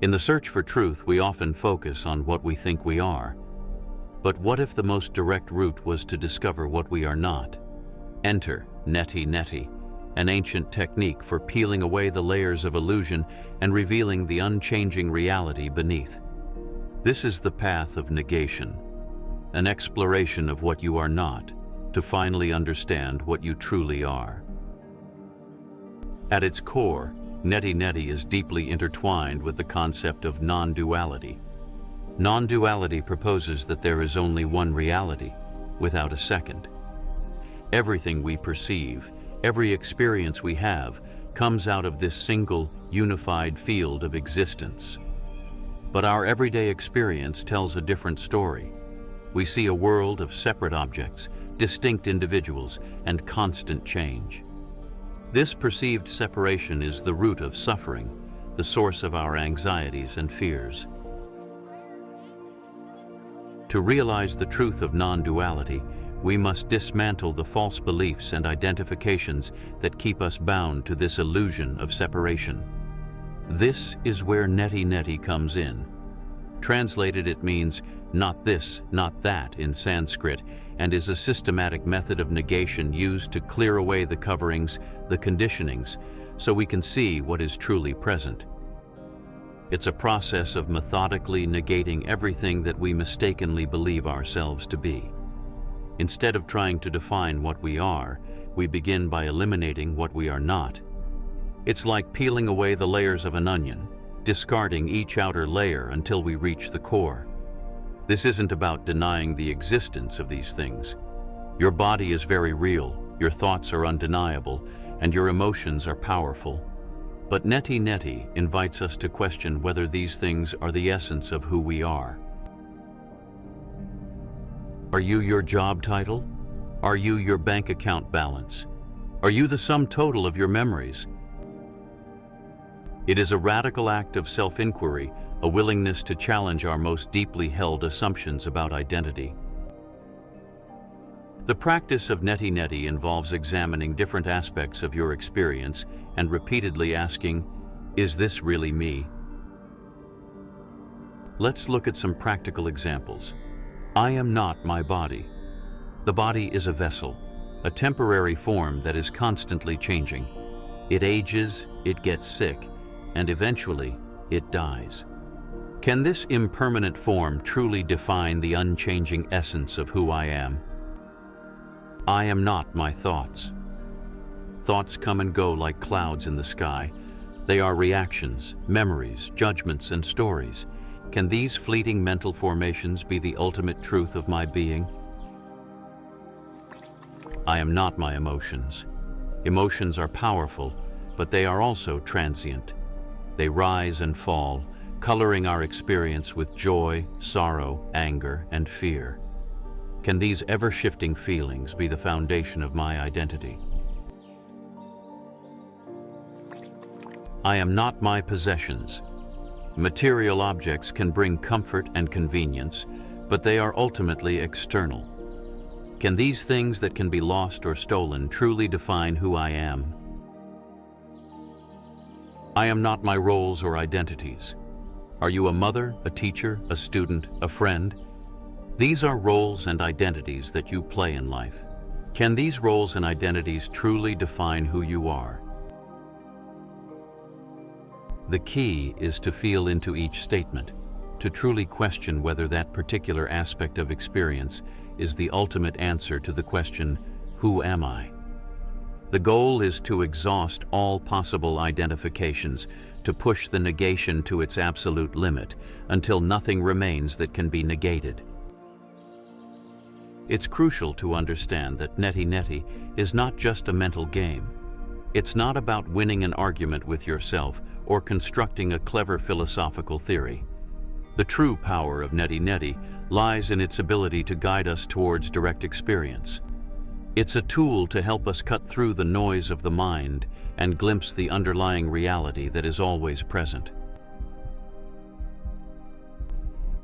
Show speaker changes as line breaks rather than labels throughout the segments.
In the search for truth, we often focus on what we think we are. But what if the most direct route was to discover what we are not? Enter Neti Neti, an ancient technique for peeling away the layers of illusion and revealing the unchanging reality beneath. This is the path of negation, an exploration of what you are not, to finally understand what you truly are. At its core, Neti Neti is deeply intertwined with the concept of non-duality. Non-duality proposes that there is only one reality, without a second. Everything we perceive, every experience we have, comes out of this single, unified field of existence. But our everyday experience tells a different story. We see a world of separate objects, distinct individuals, and constant change. This perceived separation is the root of suffering, the source of our anxieties and fears. To realize the truth of non-duality, we must dismantle the false beliefs and identifications that keep us bound to this illusion of separation. This is where Neti Neti comes in. Translated, it means not this, not that in Sanskrit, and is a systematic method of negation used to clear away the coverings, the conditionings, so we can see what is truly present. It's a process of methodically negating everything that we mistakenly believe ourselves to be. Instead of trying to define what we are, we begin by eliminating what we are not. It's like peeling away the layers of an onion, discarding each outer layer until we reach the core. This isn't about denying the existence of these things. Your body is very real, your thoughts are undeniable, and your emotions are powerful. But Neti Neti invites us to question whether these things are the essence of who we are. Are you your job title? Are you your bank account balance? Are you the sum total of your memories? It is a radical act of self-inquiry, a willingness to challenge our most deeply held assumptions about identity. The practice of Neti Neti involves examining different aspects of your experience and repeatedly asking, is this really me? Let's look at some practical examples. I am not my body. The body is a vessel, a temporary form that is constantly changing. It ages, it gets sick, and eventually it dies. Can this impermanent form truly define the unchanging essence of who I am? I am not my thoughts. Thoughts come and go like clouds in the sky. They are reactions, memories, judgments, and stories. Can these fleeting mental formations be the ultimate truth of my being? I am not my emotions. Emotions are powerful, but they are also transient. They rise and fall, coloring our experience with joy, sorrow, anger, and fear. Can these ever-shifting feelings be the foundation of my identity? I am not my possessions. Material objects can bring comfort and convenience, but they are ultimately external. Can these things that can be lost or stolen truly define who I am? I am not my roles or identities. Are you a mother, a teacher, a student, a friend? These are roles and identities that you play in life. Can these roles and identities truly define who you are? The key is to feel into each statement, to truly question whether that particular aspect of experience is the ultimate answer to the question, who am I? The goal is to exhaust all possible identifications, to push the negation to its absolute limit, until nothing remains that can be negated. It's crucial to understand that Neti Neti is not just a mental game. It's not about winning an argument with yourself or constructing a clever philosophical theory. The true power of Neti Neti lies in its ability to guide us towards direct experience. It's a tool to help us cut through the noise of the mind and glimpse the underlying reality that is always present.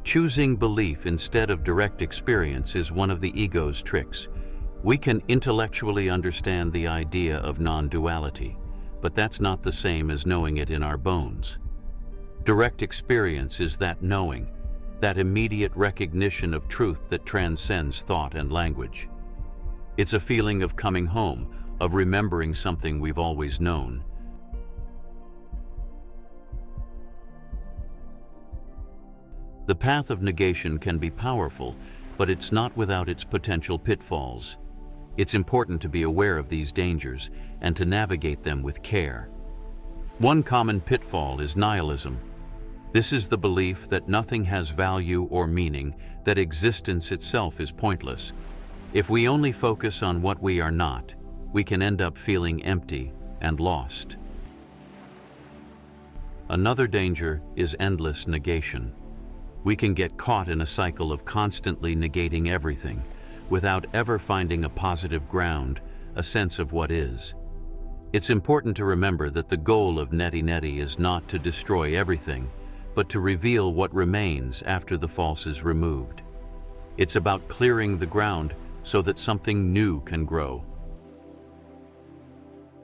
Choosing belief instead of direct experience is one of the ego's tricks. We can intellectually understand the idea of non-duality, but that's not the same as knowing it in our bones. Direct experience is that knowing, that immediate recognition of truth that transcends thought and language. It's a feeling of coming home, of remembering something we've always known. The path of negation can be powerful, but it's not without its potential pitfalls. It's important to be aware of these dangers and to navigate them with care. One common pitfall is nihilism. This is the belief that nothing has value or meaning, that existence itself is pointless. If we only focus on what we are not, we can end up feeling empty and lost. Another danger is endless negation. We can get caught in a cycle of constantly negating everything, without ever finding a positive ground, a sense of what is. It's important to remember that the goal of Neti Neti is not to destroy everything, but to reveal what remains after the false is removed. It's about clearing the ground so that something new can grow.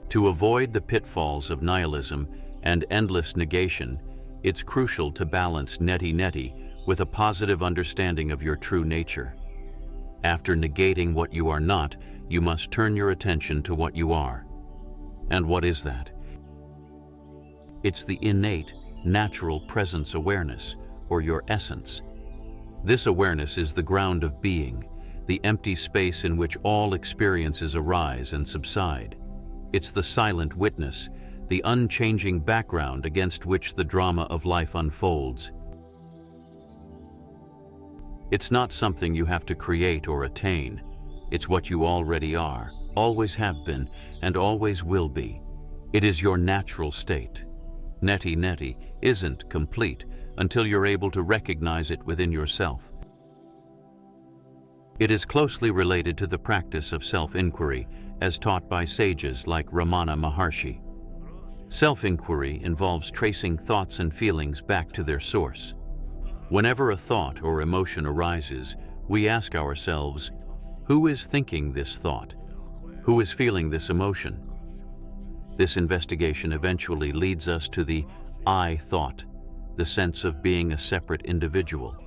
To avoid the pitfalls of nihilism and endless negation, it's crucial to balance Neti Neti with a positive understanding of your true nature. After negating what you are not, you must turn your attention to what you are. And what is that? It's the innate, natural presence awareness, or your essence. This awareness is the ground of being, the empty space in which all experiences arise and subside. It's the silent witness, the unchanging background against which the drama of life unfolds. It's not something you have to create or attain. It's what you already are, always have been, and always will be. It is your natural state. Neti Neti isn't complete until you're able to recognize it within yourself. It is closely related to the practice of self-inquiry, as taught by sages like Ramana Maharshi. Self-inquiry involves tracing thoughts and feelings back to their source. Whenever a thought or emotion arises, we ask ourselves, who is thinking this thought? Who is feeling this emotion? This investigation eventually leads us to the I thought, the sense of being a separate individual.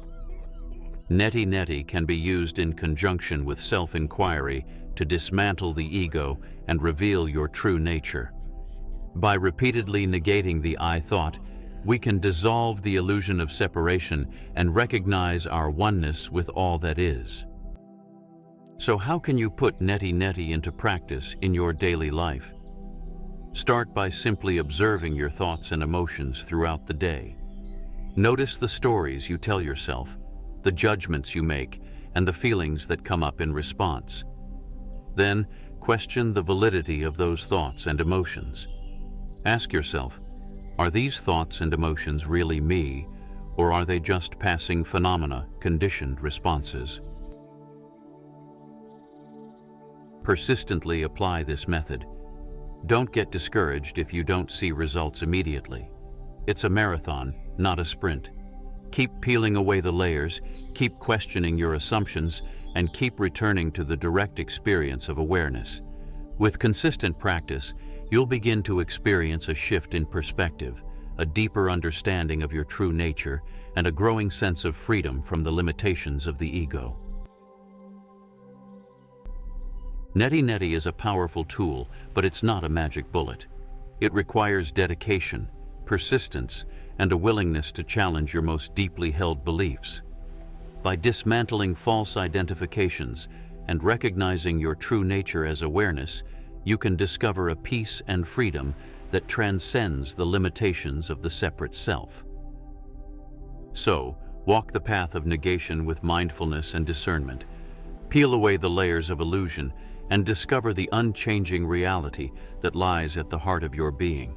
Neti Neti can be used in conjunction with self-inquiry to dismantle the ego and reveal your true nature. By repeatedly negating the I thought, we can dissolve the illusion of separation and recognize our oneness with all that is. So how can you put Neti Neti into practice in your daily life? Start by simply observing your thoughts and emotions throughout the day. Notice the stories you tell yourself, the judgments you make, and the feelings that come up in response. Then, question the validity of those thoughts and emotions. Ask yourself, are these thoughts and emotions really me, or are they just passing phenomena, conditioned responses? Persistently apply this method. Don't get discouraged if you don't see results immediately. It's a marathon, not a sprint. Keep peeling away the layers, keep questioning your assumptions, and keep returning to the direct experience of awareness. With consistent practice, you'll begin to experience a shift in perspective, a deeper understanding of your true nature, and a growing sense of freedom from the limitations of the ego. Neti Neti is a powerful tool, but it's not a magic bullet. It requires dedication, persistence, and a willingness to challenge your most deeply held beliefs. By dismantling false identifications and recognizing your true nature as awareness, you can discover a peace and freedom that transcends the limitations of the separate self. So, walk the path of negation with mindfulness and discernment. Peel away the layers of illusion and discover the unchanging reality that lies at the heart of your being.